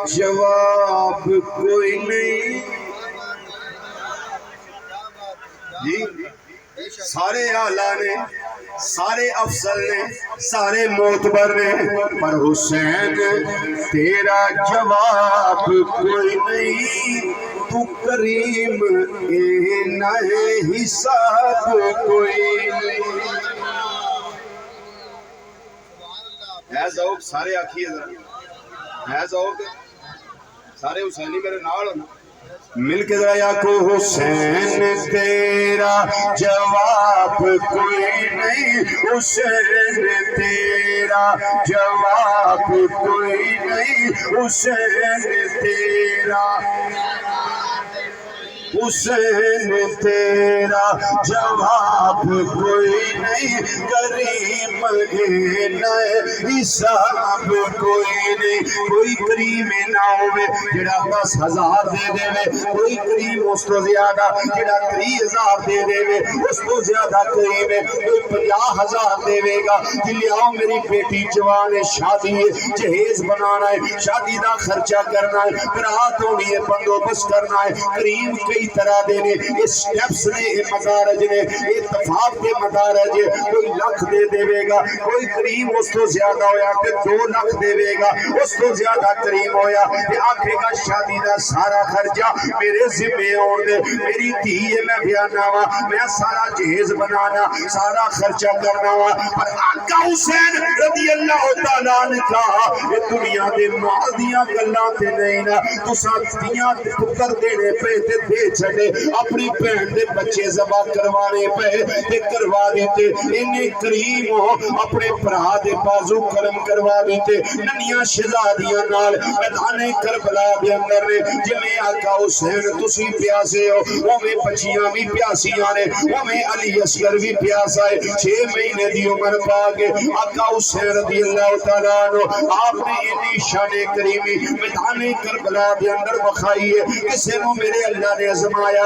جواب کوئی نہیں جی سارے اعلیٰ نے سارے افضل نے سارے معتبر نے پر حسین تیرا جواب کوئی نہیں تو کریم اے نئے حساب کوئی نہیں ہے ذوق سارے آکھیے ذرا ہے ذوق سارے حسینی میرے نال ہونا مل کے ذرا یا کو حسین تیرا جواب کوئی نہیں حسین تیرا جواب کوئی نہیں حسین تیرا حسین تیرا جواب کوئی نہیں کریم اے نئے حساب کوئی نہیں کوئی کریم نہ ہوئے جڑا 10,000 دے دے وے کوئی کریم اس تو زیادہ جڑا 30,000 دے دے وے اس تو زیادہ کریم ہے کوئی 50,000 دے وے گا کہ لیاؤ میری بیٹی جوان ہے شادی ہے جہیز بنانا ہے شادی دا خرچہ کرنا ہے برات ہونی ہے بندوبست کرنا ہے کریم کئی طرح دینے اس سٹیپس نے مدارج نے اتفاق کے مدارج کوئی لکھ دے دے گا کوئی کریم اس تو زیادہ ہویا کہ 2 لکھ دے گا اس تو زیادہ کریم ہویا کہ آکھے گا شادی دا سارا خرچہ میرے ذمہ اور دے میری دھی ہے میں بیانا ہوا میں سارا جہیز بنانا سارا خرچہ کرنا ہوا پر آقا حسین رضی اللہ تعالیٰ نے کہا یہ دنیا دے مال دیاں گلاں تے نہیں نا تو ساتھیاں پتر دینے پہ دے چھڑے اپنی بہن دے بچے ذبح کروانے پہ تے کروا دیتے انہیں کریم ہو اپنے بھرا دے بازو کرم کروا دیتے ننیاں شہزادیاں نال میدان کربلا دے اندر نے جویں آقا حسین تسی پیاسے ہو اوویں بچیاں بھی پیاسیاں نے اوویں علی اصغر بھی پیاسا ہے 6 مہینے دی عمر پا کے آقا حسین رضی اللہ تعالیٰ عنہ آپ نے اتنی شان کریمی میدان کربلا دے اندر بخائی ہے کسے نو میرے اللہ نے ازمایا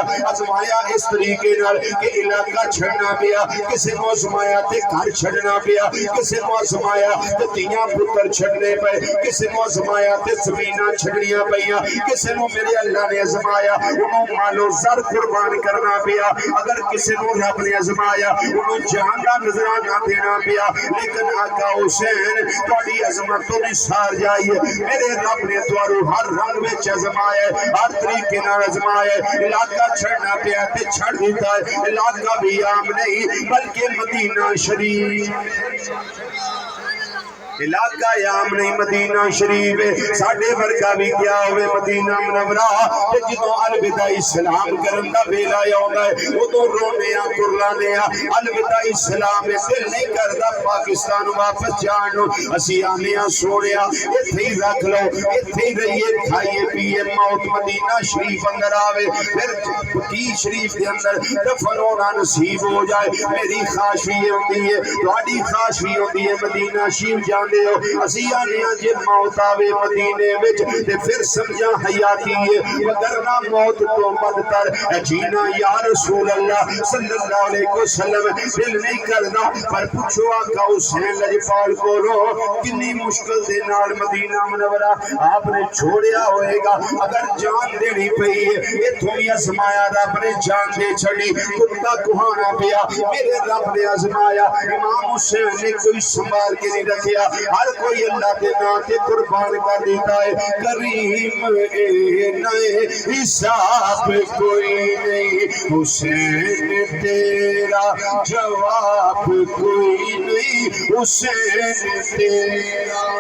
اس طریقے نال کہ علاقہ چھڑنا پیا کسے کو ازمایا تے گھر چھڑنا پیا کسے کو ازمایا تے تیاں پتر چھڑنے پے کسے کو ازمایا تے زمیناں چھڑنیاں پیاں کسے کو میرے اللہ نے ازمایا انہوں مال و زر قربان کرنا پیا اگر کسے کو رب نے ازمایا انہوں جان دا نظرانہ دینا پیا لیکن آقا حسین تھوڑی عظمت تو نثار جائیے میرے رب نے توارو ہر رنگ وچ ازمایا ہر طریقے نال ازمایا علاقہ چھڑنا پیا تے چھڑ دیتا ہے علاقہ بھی عام نہیں بلکہ مدینہ شریف علاقہ عام نہیں مدینہ شریف ہے ساڑھے ورگا بھی کیا ہوئے مدینہ منورہ تے جدوں الوداعی سلام کرن دا ویلا آوندا ہے اودوں رونے آ کرلانے آ الوداعی سلام دل نہیں کردا پاکستان واپس جان نو اسی آنے آ سونیا ایتھے ہی رکھ لو ایتھے ہی رہیے کھائیے پیے موت مدینہ شریف اندر آوے پھر پکی شریف کے اندر دفن ہونا نصیب ہو جائے میری خواہش بھی ہوندی ہے تہاڈی خواہش بھی ہوندی ہے مدینہ شریف جانے ہو اسی آنے آ جے موت آوے مدینے وچ تے پھر سمجھا حیاتی ہے وگرنہ موت تو بدتر جینا یا رسول اللہ صلی اللہ علیہ وسلم دل نہیں کردا پر پوچھو آقا حسین لجپال کولو کتنی مشکل دے نال مدینہ منورہ آپ نے چھوڑیا ہوئے گا اگر جان دینی پئی ہے ایتھوں بھی ازمایا رب نے جان دے چھڑی کتا کہانا پیا میرے رب نے ازمایا امام حسین نے کوئی سنبھال کے نہیں رکھیا ہر کوئی اللہ کے نام تے قربان کر دیتا ہے کریم اے نئے حساب کوئی نہیں حسین تیرا جواب کوئی نہیں حسین تیرا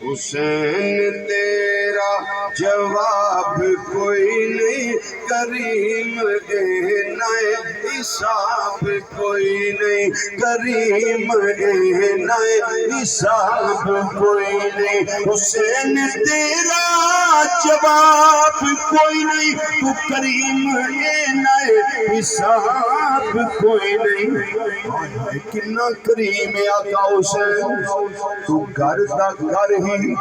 حسین تیرا جواب کوئی نہیں کریم اے نئے حساب کوئی نہیں کریم اے نئے حساب کوئی نہیں حسین تیرا جواب کوئی نہیں تو کریم اے نئے حساب کوئی نہیں کتنا کریم ہے آقا حسین تو گھر دا گھر ہی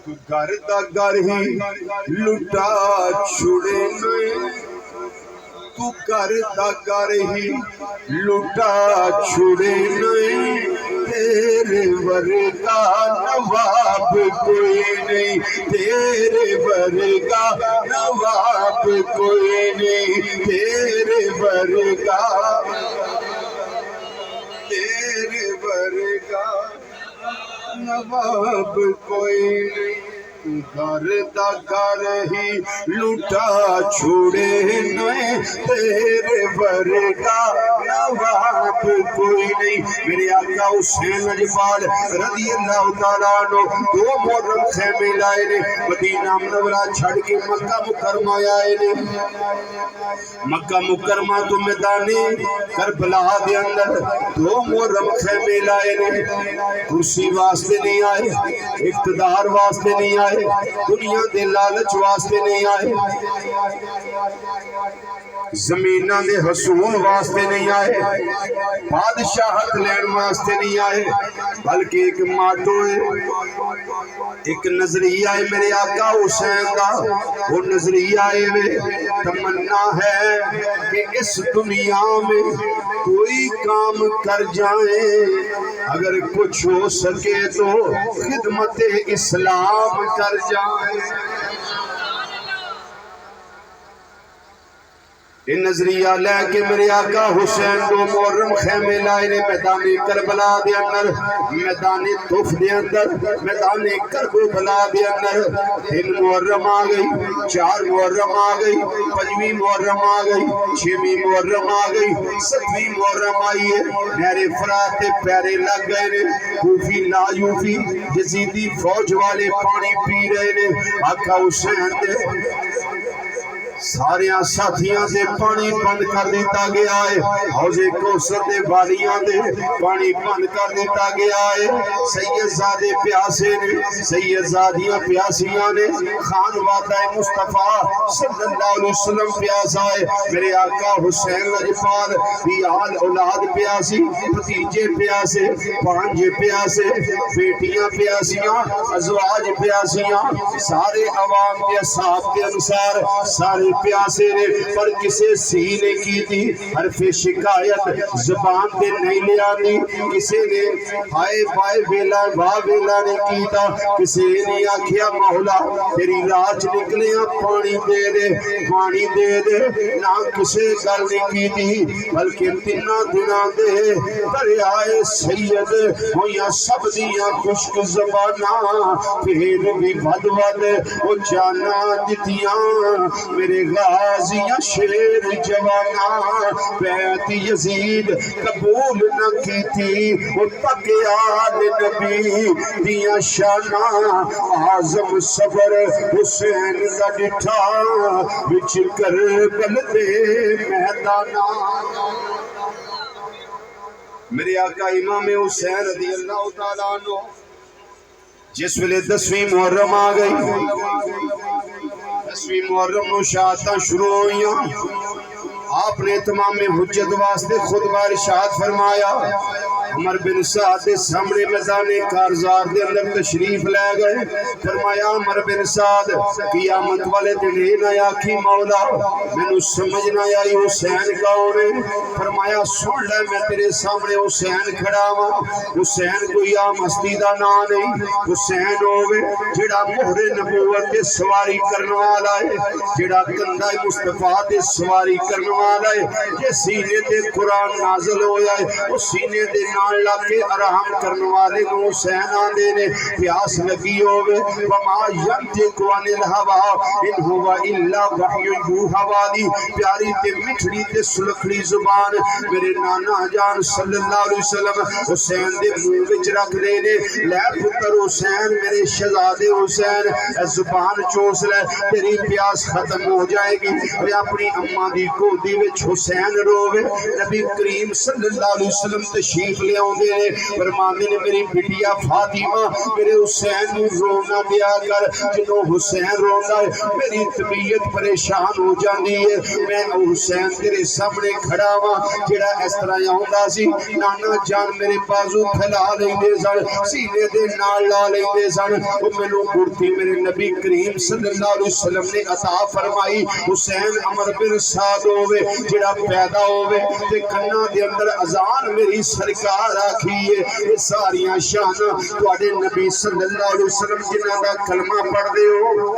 تو گھر دا گھر ہی لٹا چھڑے نہیں تو کرتا کر ہی لٹا چھڑے نہیں تیرے ورگا نواب کوئی نہیں تیرے ورگا نواب کوئی نہیں تیرے ورگا نواب کوئی نہیں گھر دا گھر ہی لٹا چھوڑے نہیں تیرے ورگا نواب کوئی نہیں میرے آقا حسین اجپال رضی اللہ تعالیٰ عنہ دو محرم خیمے لائے نے مدینہ منورہ چھڑ کے مکہ مکرمہ آئے نے مکہ مکرمہ تو میدانی کربلا دے اندر دو محرم خیمے لائے نے کرسی واسطے نہیں آئے اقتدار واسطے نہیں آئے دنیا دے لالچ واسطے نہیں آئے زمینہ دے حصول واسطے نہیں آئے بادشاہت لین واسطے نہیں آئے بلکہ ایک ماٹو ہے ایک نظریہ ہے میرے آقا حسین دا وہ نظریہ ہے تمنا ہے کہ اس دنیا میں کوئی کام کر جائیں اگر کچھ ہو سکے تو خدمت اسلام کر جائیں ان نظریہ لے کے میرے آقا حسین دو محرم خیمے لائے نے میدان کربلا دے اندر میدان طف دے اندر میدان کربلا دے اندر تین محرم آ گئی چار محرم آ گئی پنجویں محرم آ گئی چھویں محرم آ گئی ستویں محرم آئی ہے نہر فرات پیرے لگ گئے نے کوفی لا یوفی یزیدی فوج والے پانی پی رہے نے آقا حسین دے سارے ساتھیاں سے پانی بند کر دیتا گیا ہے حوض کوثر دے بالیاں دے پانی بند کر دیتا گیا ہے سید زادے پیاسے نے سید زادیاں پیاسیاں نے خان وعدہ مصطفیٰ صلی اللہ علیہ وسلم پیاسا ہے میرے آقا حسین اجپال بھی آل اولاد پیاسی بھتیجے پیاسے بھانجے پیاسے بیٹیاں پیاسیاں ازواج پیاسیاں سارے عوام کے اصحاب کے انصار سارے پیاسے نے پر کسے سینے کی تھی حرف شکایت زبان دے نہیں لے آنی کسے نے ہائے بائے بیلا واہ بیلا نے کی تھا کسے نے آکھیا مولا تیری راج نکلیاں پانی دے دے نہ کسے گل نہیں کی تھی بلکہ تینہ دنہ دے دریائے سید ہویا سب دیاں خشک زبانہ پھر بھی بھد وہ جانا دتیاں میرے غازیاں شیر جوانا بیعت یزید قبول نہ کی تھی وہ تقیان نبی دیا شانہ آزم صبر حسین کا ڈٹھا وچ کربل دے میدانہ میرے آقا امام حسین رضی اللہ تعالیٰ عنہ جس ویلے 10ویں محرم آ گئی 10ویں محرم نو شہادتاں شروع ہوئیاں آپ نے تمام حجت واسطے خطبہ ارشاد فرمایا عمر بن سعد سامنے میدان کارزار دے اندر تشریف لے گئے فرمایا عمر بن سعد قیامت والے دن نہ آکھی مولا مینوں سمجھ نہ آئی حسین کون ہے فرمایا سن لے میں تیرے سامنے حسین کھڑا ہاں حسین کوئی عام ہستی دا نام نہیں حسین ہوے جڑا مہر نبوت تے سواری کرنے والا ہے جڑا کندھا مصطفیٰ تے سواری کرنے والا ہے جے سینے تے قرآن نازل ہویا ہے وہ سینے دے نال لا کے آرام کرنے والے نو حسین آندے نے پیاس لگی ہوے وما ینطق عن الہوی ان هو الا وحی یوحی والی پیاری تے مٹھڑی تے سلکھڑی زبان میرے نانا جان صلی اللہ علیہ وسلم حسین دے منہ وچ رکھ دے نے لے پتر حسین میرے شہزادے حسین اے زبان چوس لے تیری پیاس ختم ہو جائے گی اور اپنی اماں دی گودی وچ حسین روے نبی کریم صلی اللہ علیہ وسلم تشریف لیا فرماندے نے میری بٹیا فاطمہ میرے حسین نو رونا دیا کر جدوں حسین روندا ہے میری طبیعت پریشان ہو جاندی ہے میں حسین تیرے سامنے کھڑا وا جڑا اس طرح آوندا سی نانا جان میرے بازو پھیلا لیندے سن سینے دے نال لا لیندے سن او مینوں گڑتی میرے نبی کریم صلی اللہ علیہ وسلم نے عطا فرمائی حسین عمر بن سعد ہوے جڑا پیدا ہوے تے کنا دے اندر اذان میری سرکار آکھی ہے یہ ساری شان تواڈے نبی صلی اللہ علیہ وسلم جنہاں دا کلمہ پڑھ دے ہو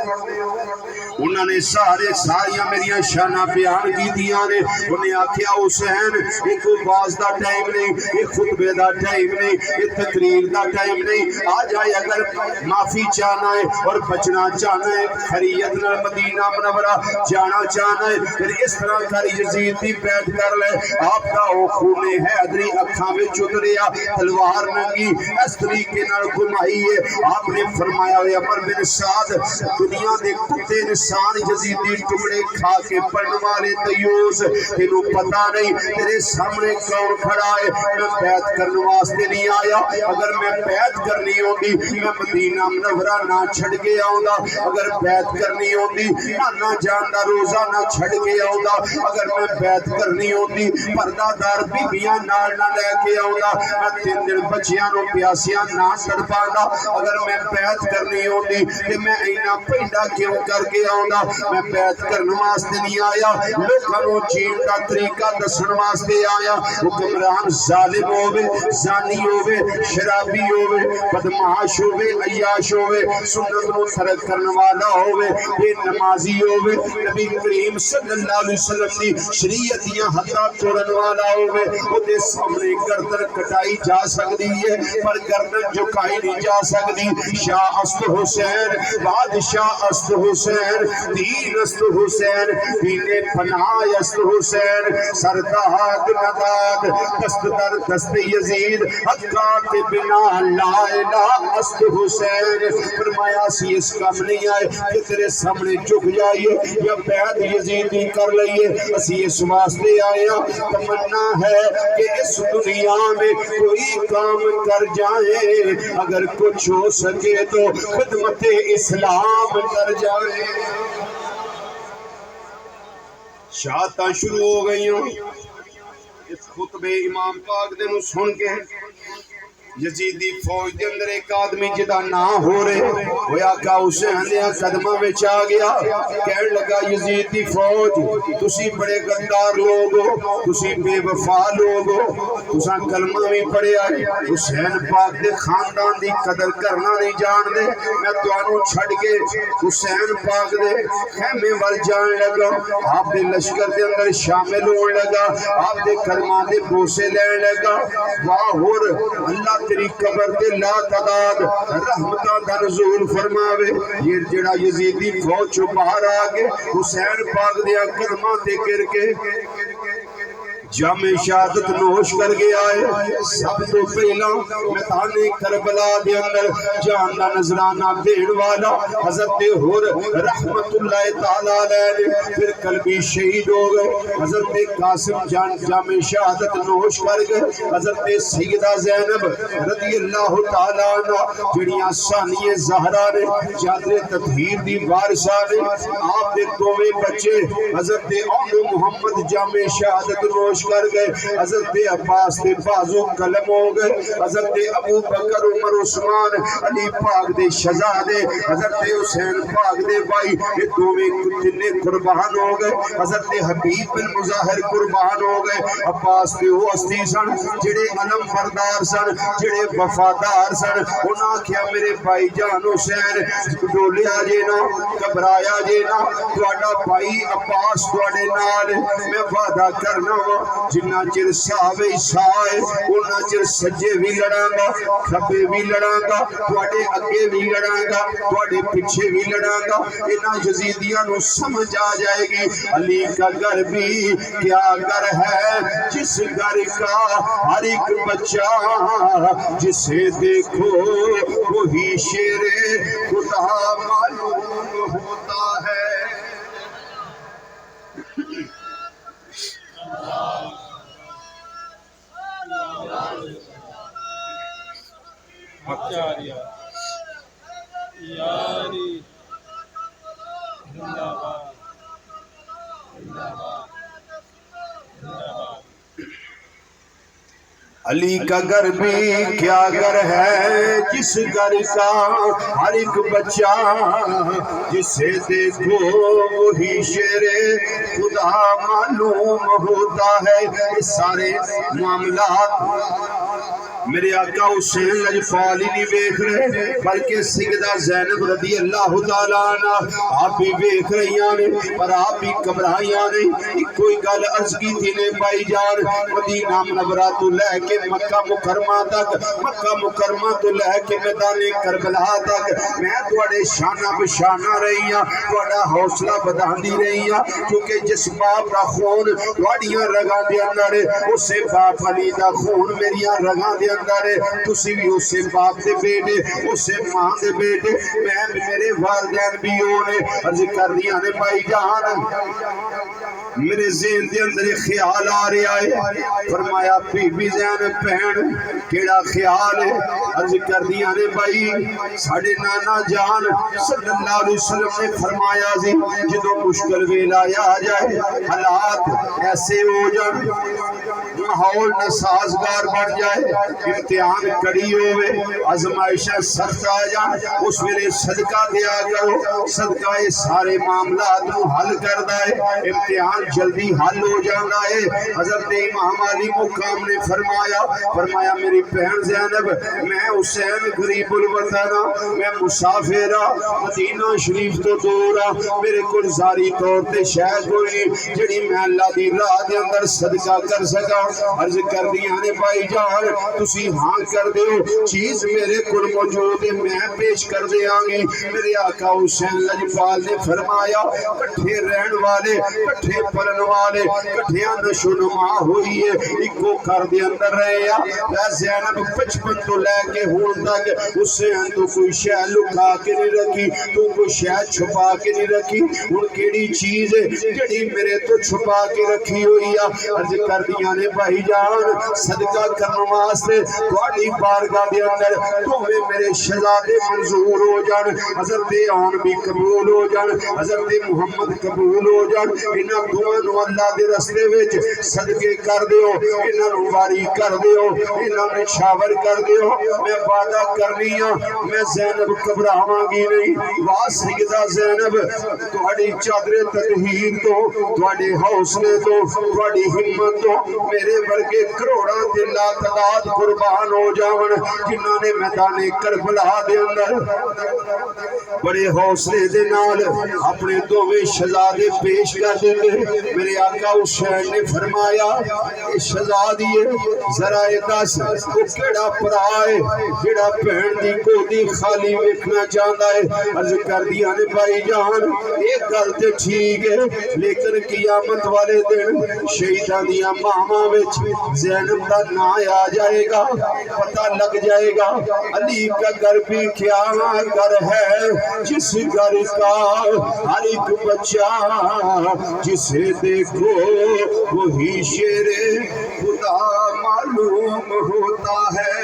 انہوں نے ساریاں میری شانہ بیان کی دیاں نے انہیں آکھیا حسین ایک باز دا ٹائم نہیں ایک خطبے دا ٹائم نہیں ایک تقریر دا ٹائم نہیں آ جائے اگر معافی چاہنا ہے اور بچنا چاہنا ہے خریت نال مدینہ منورہ جانا چاہنا ہے پھر اس طرح کر یزید دی بیعت کر لے آپ دا او خون حیدری اکھاں وچ اتریا تلوار ننگی اس طریقے نال گھمائی ہے آپ نے فرمایا ہوئے عمر بن سعد دنیا دے کتے انسان یزیدی ٹکڑے کھا کے پڑھنے والے دیوس تینوں پتہ نہیں تیرے سامنے کون کھڑا ہے میں بیعت کرنے واسطے نہیں آیا اگر میں بیعت کرنی ہوندی میں مدینہ منورہ نہ چھڑ کے آوندا اگر بیعت کرنی ہوندی نہ جان دا روزہ نہ چھڑ کے آوندا اگر میں بیعت کرنی ہوندی پردہ دار بیبیاں نال نہ لے کے آوندا میں 3 دن بچیاں نو پیاسیاں نہ تڑپاندا اگر میں بیعت کرنی ہوندی تے میں اینا پینڈا کیوں کر کے آوندا میں بیعت کرنے واسطے نہیں آیا لوکاں نو جین دا طریقہ دسن واسطے آیا حکمران ظالم ہوے زانی ہوے شرابی ہوے بدمعاش ہوے عیاش ہوے سنت نو ترک کرنے والا ہوے بے نمازی ہوے نبی کریم صلی اللہ علیہ وسلم دی شریعت دیاں حداں توڑن والا ہوے او دے سامنے گردن کٹائی جا سکدی ہے پر گردن جھکائی نہیں جا سکدی شاہ است حسین بادشاہ است حسین دین است حسین دین پناہ است حسین سرداد نداد دست در دست یزید حقا کے بنا لا الہ است حسین فرمایا سی اس کام نہیں آئے کہ تیرے سامنے جھک جائیے یا بیعت یزیدی کر لئیے اسی اس واسطے آیا تمنا ہے کہ اس دنیا میں کوئی کام کر جائے اگر کچھ ہو سکے تو خدمت اسلام کر جائے شاعتاں شروع ہو گئی ہوں اس خطبے امام پاک دے نو سن کے یزیدی فوج دے اندر ایک آدمی جدا نہ ہو رہے ہویا کہ حسین دے قدمہ میں چاہ گیا کہنے لگا یزیدی فوج تسی بڑے غدار لوگ ہو تسی بے وفا لوگ ہو تساں کلمہ بھی پڑھے آئی حسین پاک دے خاندان دی قدر کرنا نہیں جان دے میں توانوں چھڑ کے حسین پاک دے خیمے وال جان لگا آپ دے لشکر دے اندر شامل ہون لگا آپ دے کلمہ دے بوسے لین لگا واہور اللہ تیری قبر دے لا تعداد رحمتاں دا نزول فرماوے یہ جڑا یزیدی فوج باہر آگے حسین پاک دیا قدماں تے گر کے جامع شہادت نوش کر گیا ہے سب تو پہلا میدان کربلا دے اندر جان دا نظرانہ دین والا حضرت حر رحمت اللہ تعالیٰ علیہ پھر قلبی شہید ہو گئے حضرت قاسم جان جامع شہادت نوش کر گئے حضرت سیدہ زینب رضی اللہ تعالیٰ عنہ جڑیاں ثانیہ زہرا نے چادر تطہیر دی وارثہ نے آپ دے دوویں بچے حضرت اولو محمد جامع شہادت نوش کر گئے حضرت عباس دے بازو قلم ہو گئے حضرت ابو بکر عمر عثمان علی پاک دے شہزادے حضرت حسین پاک دے بھائی یہ دوویں کتنے قربان ہو گئے حضرت حبیب بن مظاہر قربان ہو گئے عباس دے وہ ہستی سن جڑے علم بردار سن جڑے وفادار سن انہاں کیا میرے بھائی جان حسین ڈولیا جے نا گھبرایا جے نا تواڈا بھائی عباس تواڈے نال میں وعدہ کرنا وا جنہ چر صحابہ سائے انہاں چر سجے بھی لڑاں گا کھبے بھی لڑاں گا تواڈے اگے بھی لڑاں گا تواڈے پیچھے بھی لڑاں گا انہاں یزیدیاں نو سمجھ آ جائے گی علی کا گھر بھی کیا گھر ہے جس گھر کا ہر ایک بچہ جسے دیکھو وہی شیر خدا معلوم ہوتا ہے Acharya Yani Zindabad Zindabad Zindabad علی کا گھر بھی کیا گھر ہے جس گھر کا ہر ایک بچہ جسے دیکھو وہی شیر خدا معلوم ہوتا ہے. یہ سارے معاملات میرے آقا حسین لجپال ہی نہیں دیکھ رہے بلکہ سیدہ زینب رضی اللہ تعالیٰ عنہ آپ بھی دیکھ رہی ہیں پر آپ بھی گھبرائیاں نہیں. کوئی گل عرض کی تھی نے بھائی جان مدینہ منورہ تو لے کے مکہ مکرمہ تک مکہ مکرمہ تو لے کے میدان کربلا تک میں تواڈے شانہ بشانہ رہی ہاں تواڈا حوصلہ بدھاندی رہی ہاں کیونکہ جس باپ دا خون تواڈیاں رگاں دے اندر اسے باپ علی دا خون میریاں رگاں دے اندر تسی بھی اسے باپ دے بیٹے اسے ماں دے بیٹے میں میرے والدین بھی ہونے عرض کر دیا نے بھائی جان میرے ذہن دے اندر خیال آ رہا ہے فرمایا بی بی زینب بہن کیڑا خیال ہے عرض کر دیا نے بھائی ساڑھے نانا جان صلی اللہ علیہ وسلم نے فرمایا سی جدو مشکل ویلا آ جائے حالات ایسے ہو جائے ماحول ناسازگار بڑھ جائے امتحان کڑی ہوئے آزمائشیں سخت آ جائیں اس ویلے صدقہ دیا کرو صدقہ یہ سارے معاملات کو حل کردا ہے امتحان جلدی حل ہو جانا ہے. حضرت امام علی مقام نے فرمایا میری بہن زینب میں حسین غریب الوطن میں مسافر مدینہ شریف تو دور میرے کول ظاہری طور تے شے کوئی نہیں جڑی میں اللہ دی راہ دے اندر صدقہ کر سکاں. عرض کر دیا نے بھائی جان تسی ہاں کر دیو چیز میرے کول موجود ہے میں پیش کر دیاں گی. میرے آقا حسین لجپال نے فرمایا کٹھے رہن والے کٹھے پلن والے کٹھیاں نشو نما ہوئی ہے ایکو گھر دے اندر رہے یا زینب 55 تو لے کے ہون تک حسین تو کوئی شے لکا کے نہیں رکھی تو کوئی شے چھپا کے نہیں رکھی ان کیڑی چیز ہے جڑی میرے تو چھپا کے رکھی ہوئی ہے. عرض کر دیا نے بھائی جان صدقہ کرنے واسطے تہاڈی بارگاہ دے اندر تمہیں میرے شہزادے منظور ہو جان حضرت آن بھی قبول ہو جان حضرت محمد قبول ہو جان انہاں دوواں نو اللہ دے رستے وچ صدقے کر دیو انہاں نو واری کر دیو انہاں نے شاور کر دیو میں وعدہ کرنی ہاں میں زینب گھبراواں گی نہیں. واہ سیدہ زینب تہاڈی چادر تطہیر تو تہاڈے حوصلے تو تہاڈی ہمت تو میرے ورگے کروڑاں تے لا تعداد قربان ہو جاون جنہاں نے میدان کربلا دے اندر بڑے حوصلے دے نال اپنے دوویں شہزادے پیش کر دیتے. میرے آقا حسین نے فرمایا اے شہزادی ذرا دس وہ کیڑا پرا ہے جڑا بہن دی گودی خالی ویکھنا چاہندا ہے. عرض کر دیا نے بھائی جان ایک گل تے ٹھیک ہے لیکن قیامت والے دن شہیداں دیاں ماواں وچ زینب دا نام آ جائے گا پتہ لگ جائے گا علی کا گھر بھی کیا گھر ہے جس گھر کا ہر ایک بچہ جسے دیکھو وہی شیر خدا معلوم ہوتا ہے.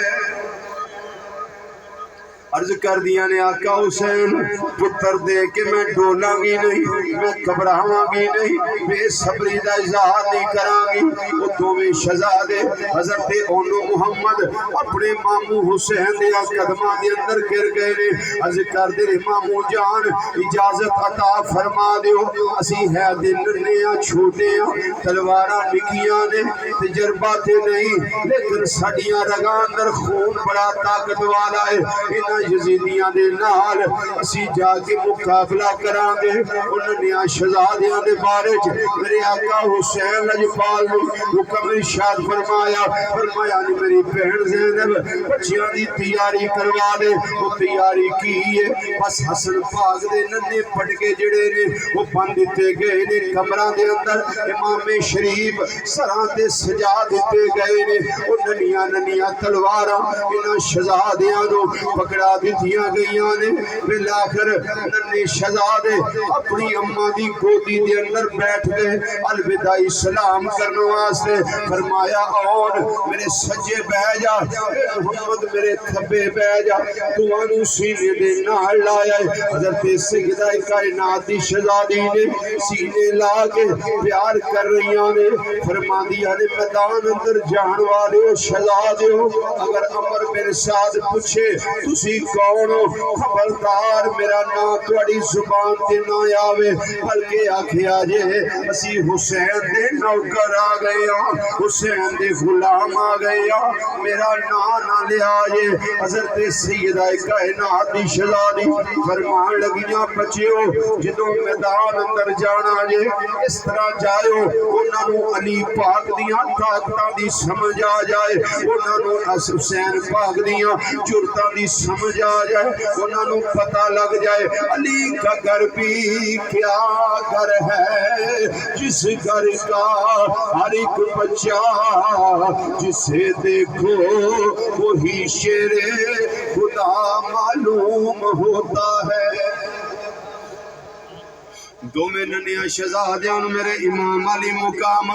عرض کر دیا نے آقا حسین پتر دے کے میں ڈولاں گی نہیں میں گھبراواں گی نہیں بے صبری دا اظہار نہیں کراں گی. وہ دوویں شہزادے حضرت اونو محمد اپنے ماموں حسین دے قدماں دے اندر گر گئے نے. عرض کر دے ماموں جان اجازت عطا فرما دیو اسی ہے دے ننھیاں چھوٹے ہاں تلواراں نکیاں نے تجربہ تے نہیں لیکن ساڈیاں رگاں اندر خون بڑا طاقت والا ہے. انہاں یزیدیاں دے نال اسی جا کے مقابلہ کران گے انہاں شہزادیاں دے بارے میرے آقا حسین لجپال نے حکم ارشاد فرمایا نے میری بہن زینب بچیاں دی تیاری کروا دے. وہ تیاری کی ہے بس حسن پاک دے ننے پٹکے جڑے نے وہ بند دیتے گئے نے کمراں دے اندر امام شریف سراں تے سجا دیتے گئے نے. وہ ننیاں تلواراں انہاں شہزادیاں نو پکڑا پلا دیتیاں گئیاں نے بالآخر ننے شہزادے اپنی اماں دی گودی دے اندر بیٹھ گئے الوداعی سلام کرنے واسطے فرمایا اور میرے سجے بہ جا محمد میرے کھبے بہ جا دوانو سینے دے نال لایا حضرت سیدہ کائنات دی شہزادی نے سینے لا کے پیار کر رہیاں نے فرما دیا نے میدان اندر جان والے ہو شہزادے ہو اگر عمر بن سعد پوچھے تسی کون ہو خبردار میرا نام تواڈی زبان تے نہ آوے بلکہ آکھیا جے اسی حسین دے نوکر آ گئے ہاں حسین دے غلام آ گئے ہاں میرا نام نہ لیا جے حضرت سیدہ کائنات دی شہزادی فرمان لگیاں بچیو جدوں میدان اندر جانا جے اس طرح جائیو انہاں نوں علی پاک دیاں طاقتاں دی سمجھ آ جائے انہاں نوں حسین پاک دیاں جرتاں دی سمجھ آ جائے انہاں نوں پتہ لگ جائے علی کا گھر بھی کیا گھر ہے جس گھر کا ہر ایک بچہ جسے دیکھو وہی شیر خدا معلوم ہوتا ہے دو میں ننیا شہزادیاں میرے امام علی مقام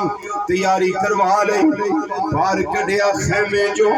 تیاری کروا لے بار کڑیا خیمے جو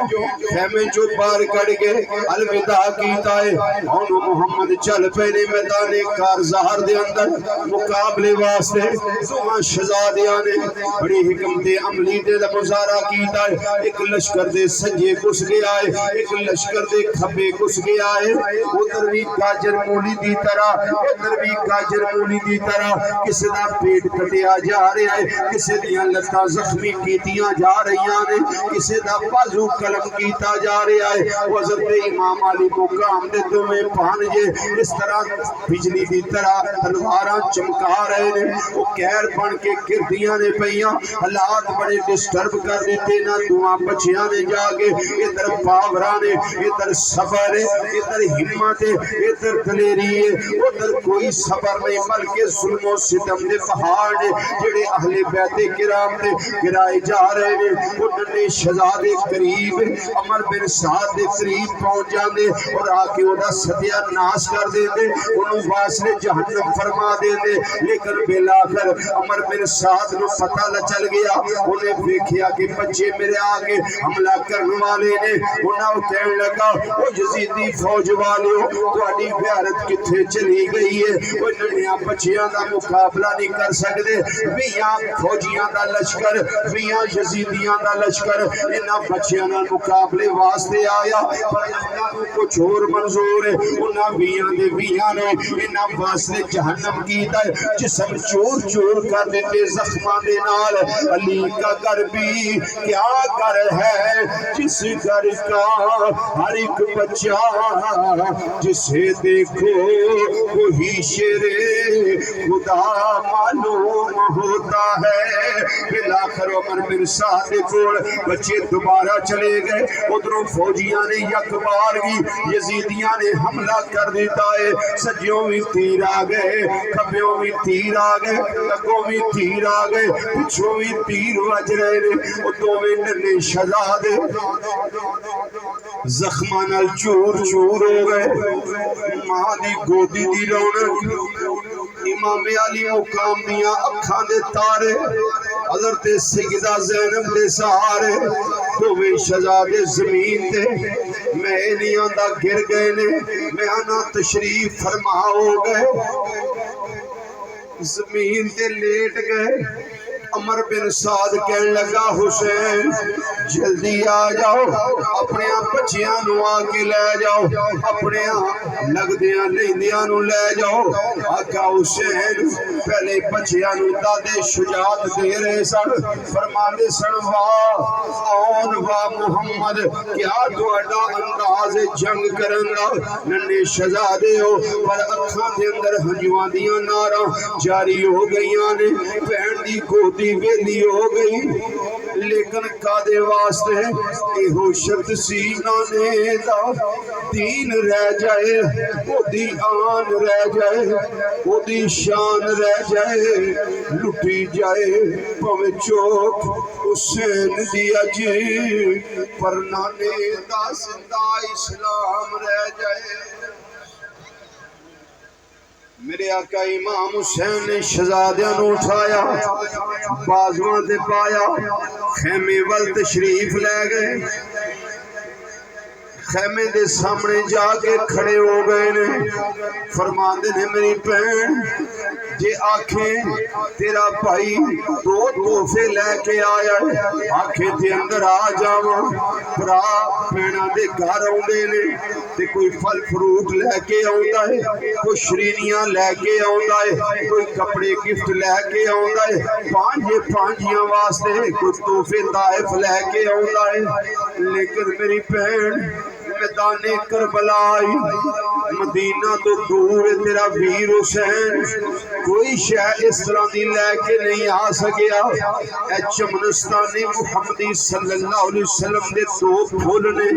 بار کڑ کے الوداع کیتا ہے اور محمد چل پہنے میدان کارزار دے اندر مقابلے واسطے دوہاں شہزادیاں نے بڑی حکمت عملی دے مظاہرہ کیتا ہے ایک لشکر دے سجے گھس گیا ہے ایک لشکر دے کھبے گھس گیا ہے ادھر بھی گاجر مولی دی طرح ادھر بھی گاجر مولی دی طرح کسی دا پیٹ کٹیا جا رہا ہے کسی دیاں لتاں زخمی کیتیاں جا رہیاں نے کسی دا بازو قلم کیتا جا رہا ہے حضرت امام علی مقام دے دوویں پانجے اس طرح بجلی دی طرح تلواراں چمکا رہے نے وہ قہر بن کے گردیاں نے پیاں حالات بڑے ڈسٹرب کر دیتے نہ دعا بچیاں نے جا کے ادھر پاوراں نے ادھر صبر ہے ادھر ہمت ہے ادھر دلیری ہے ادھر کوئی صبر نہیں بلکہ ظلم و ستم دے پہاڑ نے جڑے اہل بیت کرام نے گرائے جا رہے نے انہوں شہزادے قریب عمر بن سعد دے قریب پہنچ جاندے اور آ کے وہ ستیہ ناس کر دیندے انہوں واسطے جہنم فرما دیندے لیکن بالآخر عمر بن سعد نو پتہ چل گیا انہیں دیکھیا کہ بچے میرے آگے حملہ کرنے والے نے انہوں کہنے لگا وہ یزیدی فوج والے ہو تہاڈی غیرت کتھے چلی گئی ہے وہ ننھیاں بچیاں دا مقابلہ نہیں کر سکتے ویاں فوجیاں دا لشکر ویاں یزیدیاں دا لشکر انہاں بچیاں نال مقابلے واسطے آیا پر انہاں کو کچھ اور منظور ہے انہاں ویاں دے ویاں نے انہاں واسطے جہنم کیتا ہے جسم چور چور کر دیتے زخماں دے نال علی کا گھر بھی کیا گھر ہے جس گھر کا ہر ایک بچہ جسے دیکھو وہی شیر خدا معلوم ہوتا ہے بالآخر عمر بن سعد کول بچے دوبارہ چلے گئے ادھروں فوجیاں نے یک بار بھی یزیدیاں نے حملہ کر دیتا ہے سجیوں بھی تیر آ گئے کھبیوں بھی تیر آ گئے اگوں بھی تیر آ گئے پچھوں بھی تیر وج رہے نے وہ دوویں ننے شہزادے زخماں نال چور چور ہو گئے ماں دی گودی دی رونق امام علی مقام دیاں اکھاں دے تارے حضرت سیدہ زینب دے سہارے دوویں شہزادے زمین تے میں نہیں آندا گر گئے نے میں آنا تشریف فرما ہو گئے زمین تے لیٹ گئے عمر بن سعد کہنے لگا حسین جلدی آ جاؤ اپنے بچیاں نو آ کے لے جاؤ اپنے لگدیاں لیندیاں نو لے جاؤ آقا حسین پہلے بچیاں نو دادے شجاعت دے رہے سن فرماندے سن واہ آن واہ محمد کیا تہاڈا انداز جنگ کرن دا ننے شہزادے ہو پر اکھاں دے اندر ہنجواں دیاں ناراں جاری ہو گئیاں نے بہن دی گودی ویلی ہو گئی لیکن کادے واسطے ایہو شرط سینہ نے دا دین رہ جائے او دی آن رہ جائے او دی شان رہ جائے لٹی جائے پویں چوک حسین دی اج پرنانے دا زندہ اسلام رہ جائے میرے آقا امام حسین نے شہزادیاں نو اٹھایا بازواں تے پایا خیمے ول تشریف لے گئے خیمے دے سامنے جا کے کھڑے ہو گئے نے فرماندے نے میری بہن جے آنکھیں تیرا بھائی دو تحفے لے کے آیا ہے آنکھیں تے اندر آ جاواں برا بہناں دے گھر آوندے نے تے کوئی پھل فروٹ لے کے آوندا ہے کوئی شرینیاں لے کے آوندا ہے کوئی کپڑے گفٹ لے کے آوندا ہے پانجیاں واسطے کوئی تحفے تحائف لے کے آوندا ہے لیکن میری بہن میدان کربلا مدینہ تو دور تیرا ویر حسین کوئی شے اس طرح دی لے کے نہیں آ سکیا اے چمنستانی محمدی صلی اللہ علیہ وسلم دے دو پھول نے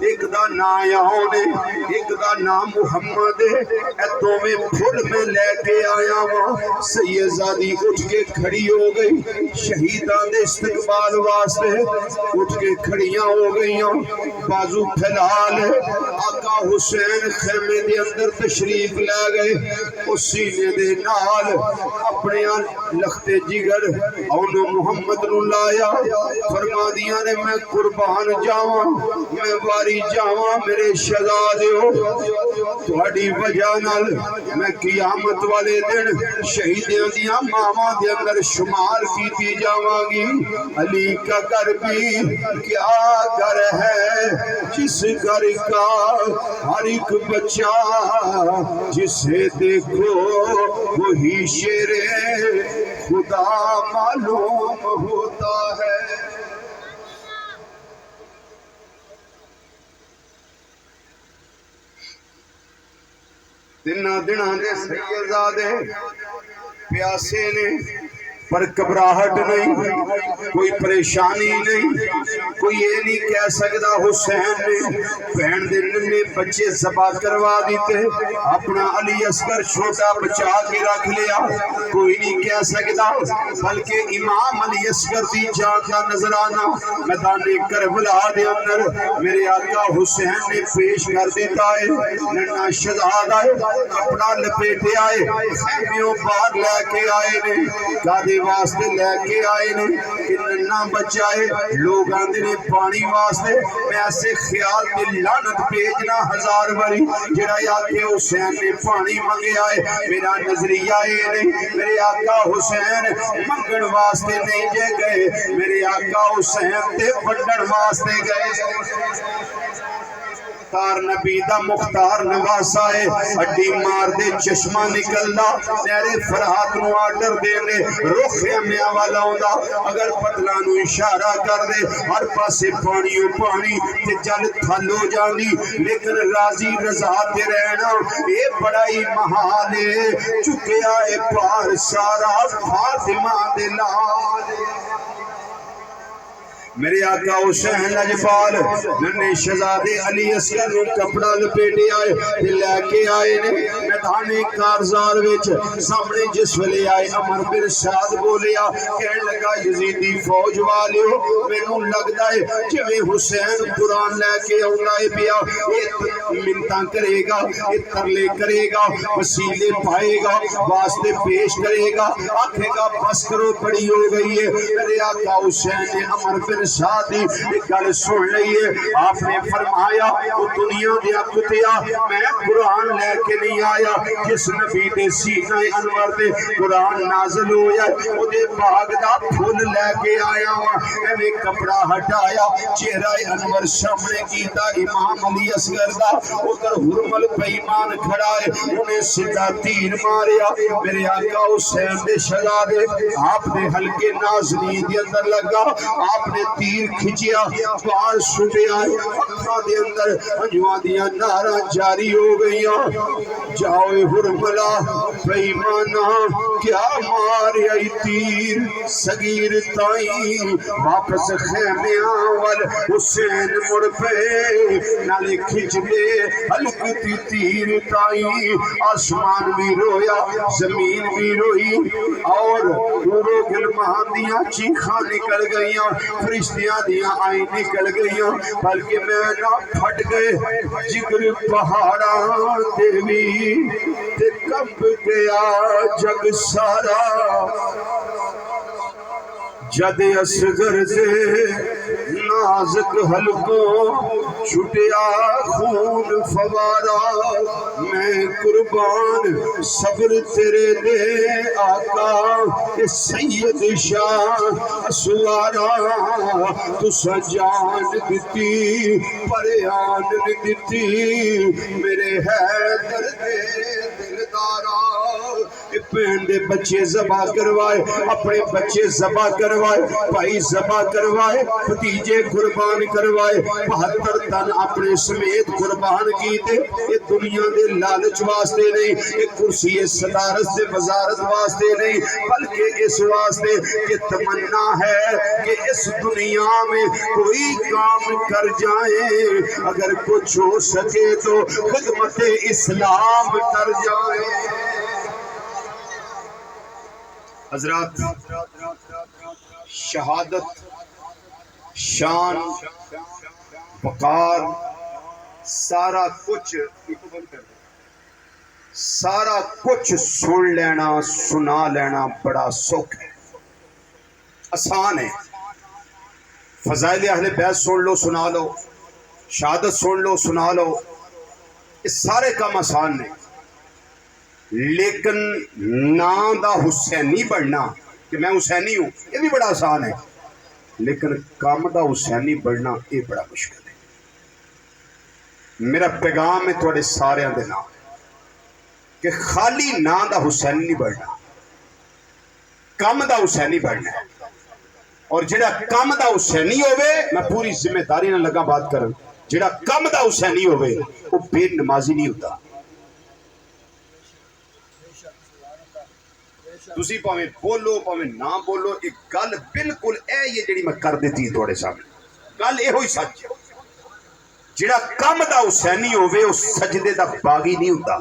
ایک دا نام یاہو نے ایک دا نام محمد اے دوویں پھول میں لے کے آیا ہوں سیدزادی اٹھ کے کھڑی ہو گئی شہیدان دے استقبال واسطے اٹھ کے کھڑیاں ہو گئیاں بازو پھیلا لے آقا حسین خیمے دے اندر تشریف لے گئے اس سینے دے نال اپنے لخت جگر اونو محمد نو لایا فرما دیا نے میں قربان جاواں میں واری جاواں میرے شہزادیو تہاڈی وجہ نال میں قیامت والے دن شہیدیاں دیاں ماواں دے اندر شمار کیتی جاواں گی علی کا گھر بھی کیا گھر ہے جس گھر کا ہر ایک بچہ جسے دیکھو وہی شیر خدا معلوم ہوتا ہے دنہ دے سیدزادے پیاسے نے پر گھبراہٹ نہیں کوئی پریشانی نہیں کوئی یہ نہیں کہہ سکتا حسین نے بہن دے ننے بچے ذبح کروا دیتے اپنا علی اصغر چھوٹا بچا کے رکھ لیا کوئی نہیں کہہ سکتا بلکہ امام علی اصغر دی جان کا نظرانہ میدان کربلا دے اندر میرے آقا حسین نے پیش کر دیتا ہے ننا شہزادہ اپنا لپیٹے آئے خیمیوں باہر لے کے آئے نے گادے واسطے لے کے آئے نے کہ ننا بچائے لوگ آندے نے پانی واسطے میں ایسے خیال میں لعنت بھیجنا ہزار باری جڑا آکے حسین نے پانی منگے آئے میرا نظریہ یہ نہیں میرے آقا حسین منگن واسطے نہیں جے گئے میرے آقا حسین تے بڑھن واسطے گئے تار نبی دا مختار نواسا ہے اڈی مار دے چشمہ نکلنا نیرے فرحات نو آڈر دینے رخ امیاں والا ہوندا اگر پتلا نو اشارہ کر دے ہر پاسے پانیوں پانی تے جل تھل ہو جانی لیکن راضی رضا تے رہنا اے بڑا ہی محال ہے چکیا اے پار سارا فاطمہ دے لال میرے آقا حسین لجپال ننے شہزادے علی اصغر نو کپڑا لپیٹے آئے تے لے کے آئے نے میدان کارزار وچ سامنے جس ویلے آئے عمر بن سعد بولیا کہنے لگا یزیدی فوج والیو مینوں لگدا ہے جویں حسین قرآن لے کے آوندا ہے پیا اے منتاں کرے گا اے ترلے کرے گا وسیلے پائے گا واسطے پیش کرے گا آکھے گا بس کرو بڑی ہو گئی ہے میرے آقا حسین نے عمر بن شادی ایک گل سن لئیے آپ نے فرمایا وہ دنیا دیا کتیا میں قرآن لے کے نہیں آیا جس نبی دے سینہ انور دے قرآن نازل ہویا وہ دے باغ دا پھول لے کے آیا میں کپڑا ہٹایا چہرہ انور سامنے کیتا امام علی اصغر دا ادھر حرمل پیمان کھڑا ہے انہیں سیدھا تیر ماریا میرے آقا حسین دے شہزادے آپ نے ہلکے نازنین دے اندر لگا آپ نے تیر کھچیا بال چھٹیا اکھاں دے اندر انجواں دیاں ناراں جاری ہو گئیاں جاؤ ہرملا بے ایمانا کیا ماریا تیر صغیر تائیں واپس خیمیاں وال حسین مڑ پہ نالے کھچ دے ہلکی تیر تائیں آسمان بھی رویا زمین بھی روئی اور پورو گلمان دیاں چیخاں نکل گئیاں فرشتیاں دیاں آئیں نکل گئیاں بلکہ میں نہ پھٹ گئے جگر پہاڑاں دیوی تے کب گیا جگ سارا جد اصغر دے نازک حلقوں چھٹیا خون فوارا میں قربان صبر تیرے دے آقا کہ سید شاہ اسوارا تسا جان دیتی پریان دیتی میرے حیدر دے دلدارا پہندے بچے ذبح کروائے اپنے بچے ذبح کروائے بھائی ذبح کروائے بھتیجے قربان کروائے 72 تن اپنے سمیت قربان کیتے یہ دنیا دے لالچ واسطے نہیں یہ کرسی صدارت سے وزارت واسطے نہیں بلکہ اس واسطے کہ تمنا ہے کہ اس دنیا میں کوئی کام کر جائیں اگر کچھ ہو سکے تو خدمت اسلام کر جائیں حضرات شہادت شان وقار سارا کچھ سن لینا سنا لینا بڑا سکھ ہے آسان ہے فضائل اہل بیت سن لو سنا لو شہادت سن لو سنا لو یہ سارے کام آسان نے لیکن نام دا حسینی بڑھنا کہ میں حسینی ہوں یہ بھی بڑا آسان ہے لیکن کام دا حسینی بڑھنا یہ بڑا مشکل ہے میرا پیغام ہے تھوڑے سارے دے نام کہ خالی نام دا حسینی نہیں بڑھنا کام دا حسینی بڑھنا ہے اور جڑا کام دا حسینی ہوئے میں پوری ذمہ داری نہ لگا بات کروں جڑا کام دا حسینی ہوئے وہ بے نمازی نہیں ہوتا تسی پاویں بولو پاویں نہ بولو ایک گل بالکل اے یہ جڑی میں کر دیتی تھوڑے سامنے گل اے ہوئی سچ جڑا کم دا حسینی ہوئے اس سجدے دا باغی نہیں ہوتا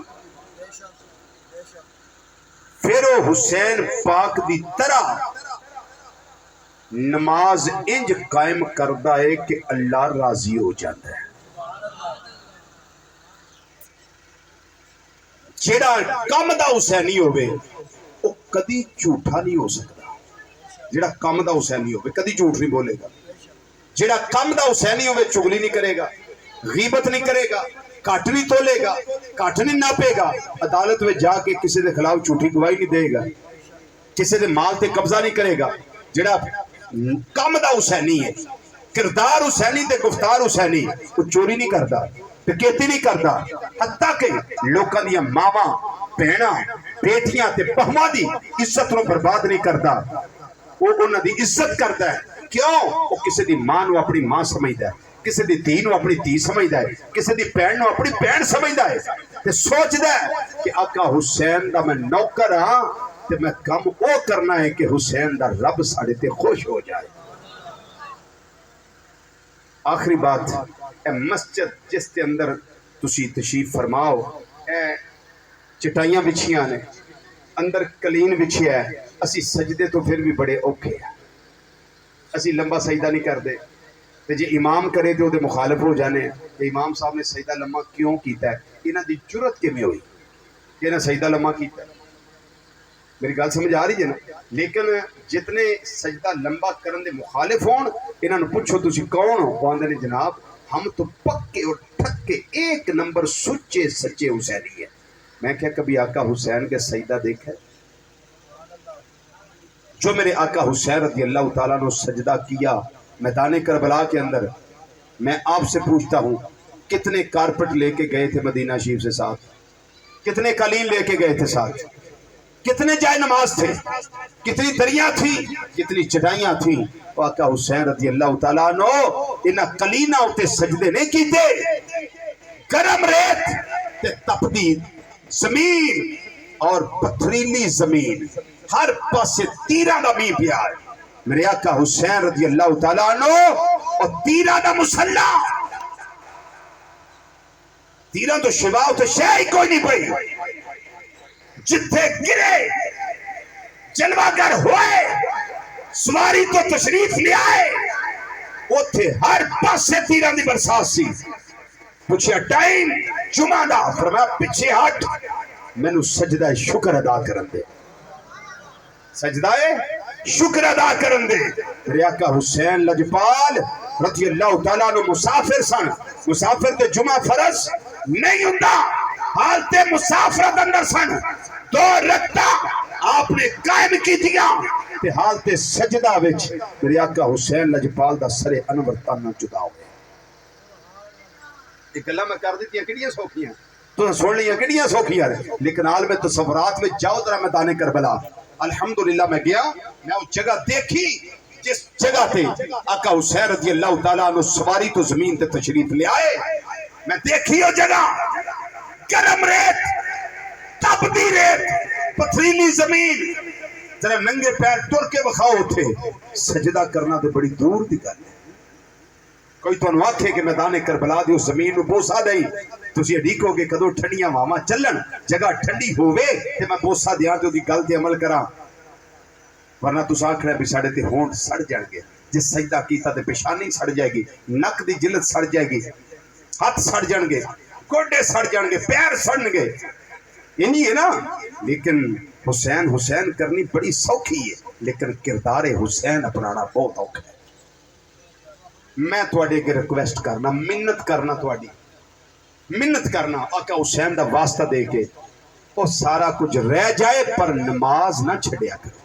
پھر وہ حسین پاک دی طرح نماز انج قائم کردہ ہے کہ اللہ راضی ہو جاتا ہے جڑا کم دا حسینی ہوئے وہ کدی جھوٹا نہیں ہو سکتا جڑا کم دا حسینی ہوئے کدی جھوٹ نہیں بولے گا جڑا کم دا حسینی ہوئے چغلی نہیں کرے گا غیبت نہیں کرے گا کٹ نہیں تولے گا کٹ نہیں ناپے گا عدالت میں جا کے کسی دے خلاف جھوٹی گواہی نہیں دے گا کسی دے مال تے قبضہ نہیں کرے گا جڑا کم دا حسینی ہے کردار حسینی تے گفتار حسینی وہ چوری نہیں کرتا ڈکیتی نہیں کرتا حتیٰ کہ لوکاں دیاں ماواں بہناں بیٹیاں تے بہواں دی عزت نو برباد نہیں کرتا وہ انہاں دی عزت کرتا ہے کیوں وہ کسی دی ماں نو اپنی ماں سمجھدا ہے کسی دی دھی نو اپنی دھی سمجھدا ہے کسی دی بہن نو اپنی بہن سمجھدا ہے تے سوچدا ہے کہ آقا حسین دا میں نوکر ہاں تے میں کام او کرنا ہے کہ حسین دا رب ساڑے تے خوش ہو جائے آخری بات اے مسجد جس کے اندر تسی تشریف فرماؤ اے چٹائیاں بچھیاں نے اندر کلین بچھیا ہے اسی سجدے تو پھر بھی بڑے اوکھے ہیں اسی لمبا سجدہ نہیں کر دے تے جی امام کرے تو دے مخالف ہو جانے کہ امام صاحب نے سجدہ لمبا کیوں کیتا ہے انہاں دی جرت کے میں ہوئی کہ انہاں سجدہ لمبا کیتا ہے میری گل سمجھ آ رہی ہے نا لیکن جتنے سجدہ لمبا کرن دے مخالف ہون انہاں نو پوچھو تسی کون ہو کہندے نے جناب ہم تو پکے اور ٹھکے ایک نمبر سچے سچے حسینی ہے میں کیا کبھی آقا حسین کے سجدہ دیکھا ہے جو میرے آقا حسین رضی اللہ تعالیٰ نے سجدہ کیا میدان کربلا کے اندر میں آپ سے پوچھتا ہوں کتنے کارپٹ لے کے گئے تھے مدینہ شریف سے ساتھ کتنے قالین لے کے گئے تھے ساتھ کتنے جائے نماز تھے، کتنی دریاں تھی، کتنی چٹائیاں تھی. آقا حسین رضی اللہ تعالیٰ عنہ انہاں کلینا ہوتے سجدے نہیں کیتے. گرم ریت تے تپدی زمین اور پتھریلی زمین، ہر پاسے تیرہ دا بھی پیار. میرے آقا حسین رضی اللہ تعالیٰ عنہ اور تیرہ دا مسلح، تیرہ تو شوا تو شے ہی کوئی نہیں پئی. جتھے گرے جلوہ گر ہوئے، سواری تو تشریف لے آئے، اوتھے ہر پاسے تیرہ دی برسات سی. پوچھیا ٹائم جمعہ دا، فرمایا پچھے ہٹ، میں نو سجدہ شکر ادا کرن دے، سجدہ شکر ادا کرن دے. میرے آقا حسین لجپال رضی اللہ تعالیٰ عنہ مسافر سن. مسافر تے جمعہ فرض نہیں ہوندا، حالتے مسافرت اندر سن. دو رکعتاں آپ نے قائم کی دیا تے حالتے سجدہ وچ میرے آقا حسین لجپال دا سر انور تانا جدا ہوئے. ایک گلا میں کر دیتی ہیں کڑیاں سوکھیاں تو سن لیا کڑیاں سوکھیاں، لیکن عالم تصورات میں جاؤ ذرا میدان کربلا. الحمدللہ میں گیا، میں وہ جگہ دیکھی جس جگہ تے آقا حسین رضی اللہ تعالیٰ عنہ سواری تو زمین تے تشریف لے آئے. میں دیکھی وہ جگہ، گرم ریت، تپدی ریت، پتھریلی زمین، ذرا ننگے پیر ٹر کے بخاؤ تھے. سجدہ کرنا تو بڑی دور دی گل ہے. کوئی تو آکھے کہ میدان کربلا دی اس زمین نو بوسا دئی، تسی اڈیکو گے کدو ٹھنڈیاں واواں چلن، جگہ ٹھنڈی ہووے تے میں بوسا دیاں تے دی گل تے عمل کراں. ورنہ تس آکھنا بھی ساڈے تے ہونٹ سڑ جان گے، جے سجدہ کیتا تے پیشانی سڑ جائے گی، نک دی جلد سڑ جائے گی، ہاتھ سڑ جان گے، گوڈے سڑ جان گے، پیر سڑن گے. انہی ہے نا. لیکن حسین حسین کرنی بڑی سوکھی ہے، لیکن کردار حسین اپنانا بہت اوکھا ہے. میں تواڈے کے ریکویسٹ کرنا، منت کرنا، تواڈی منت کرنا، آقا حسین دا واسطہ دے کے وہ سارا کچھ رہ جائے پر نماز نہ چھڑیا کرو.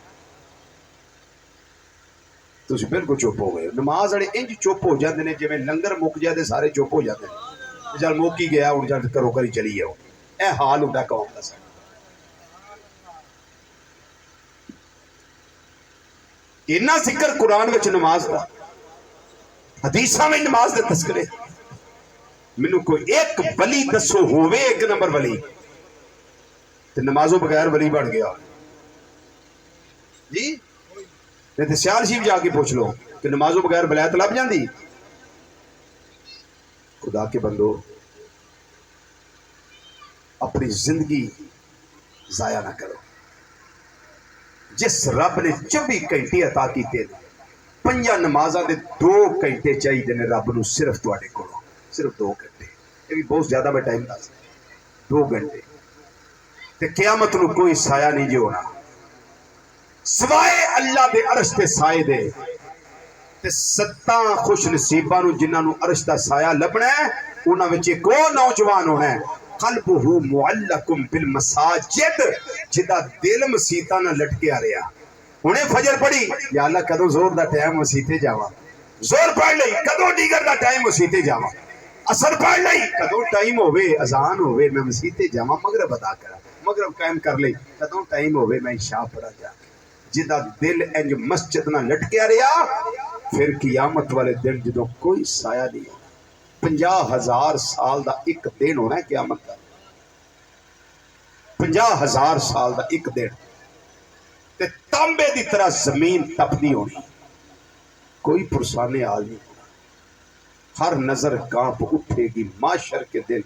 تسی بالکل چپ ہو گئے. نماز والے انج چپ ہو جاندے نے جویں لنگر مک جائے تے سارے چپ ہو جاندے نے. جل موکی گیا ہن جل کرو کری چلی جاؤ. اے حال ہوندا قوم دا. اتنا ذکر قرآن وچ نماز دا، حدیثاں میں نماز دے تذکرے. مینوں کوئی ایک ولی دسو ہووے ایک نمبر ولی تے نمازوں بغیر ولی بن گیا جی. نہیں تے سیال شیف جا کے پوچھ لو کہ نمازوں بغیر ولایت لب جاندی. خدا کے بندو اپنی زندگی ضائع نہ کرو. جس رب نے 24 گھنٹے عطا کیتے پنجاں نمازاں دے 2 گھنٹے چاہیے نے رب نو صرف تواڈے کولوں، صرف 2 گھنٹے. یہ بھی بہت زیادہ میں ٹائم دس 2 گھنٹے تے قیامت نو کوئی سایہ نہیں جی ہونا سوائے اللہ دے عرش تے سائے دے. تے 7 خوش نصیباں نو جنہاں نو عرش دا سایہ لبنا ہے انہاں وچ ایک نوجوان ہونا ہے قلبہ معلقم بالمساجد، جدا دل مسیتاں نہ لٹکے آ رہا. انہیں فجر پڑھی یا اللہ کدو زور دا ٹائم مسیتے جاواں، زور پڑھ لئی کدو دیگر دا ٹائم مسیتے جاواں، اثر پڑھ لئی کدو ٹائم ہوئے اذان ہوئے میں مسیتے جاواں، مغرب ادا کرا مغرب قائم کر لئی کدو ٹائم ہوئے میں عشاء پڑھا جا. جدا دل انج مسجد نہ لٹکے آ رہا پھر قیامت والے دن جدو کوئی سایہ نہیں ہونا. 50,000 سال دا ایک دن ہونا ہے قیامت دا. 50,000 سال دا ایک دن تے تانبے دی طرح زمین تپدی ہونی، کوئی پرسانے حال نہیں ہونا. ہر نظر کانپ اٹھے گی معاشر کے دن،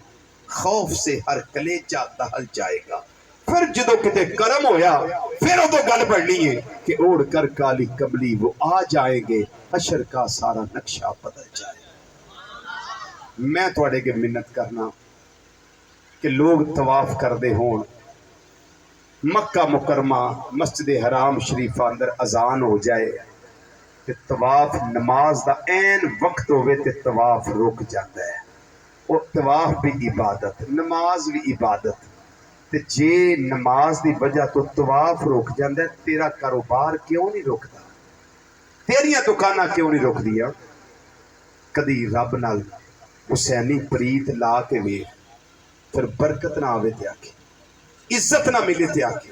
خوف سے ہر کلیجہ دہل جائے گا. پھر جدو کتے کرم ہویا پھر وہ تو گل پڑنی ہے کہ اوڑھ کر کالی کملی وہ آ جائیں گے، حشر کا سارا نقشہ بدل جائے. میں تواڈے کے منت کرنا کہ لوگ طواف کردے ہون مکہ مکرمہ مسجد حرام شریف اندر اذان ہو جائے تے طواف نماز دا این وقت ہوئے تے طواف رک جاتا ہے. اور طواف بھی عبادت، نماز بھی عبادت. تے جے نماز دی وجہ تو طواف رک جاتا ہے تیرا کاروبار کیوں نہیں رکتا؟ تیریاں دکاناں کیوں نہیں رک دیا؟ کدی رب نال حسینی پریت لا کے ویکھ پھر برکت نہ آوے تے آکھے، عزت نہ ملے تے آکھے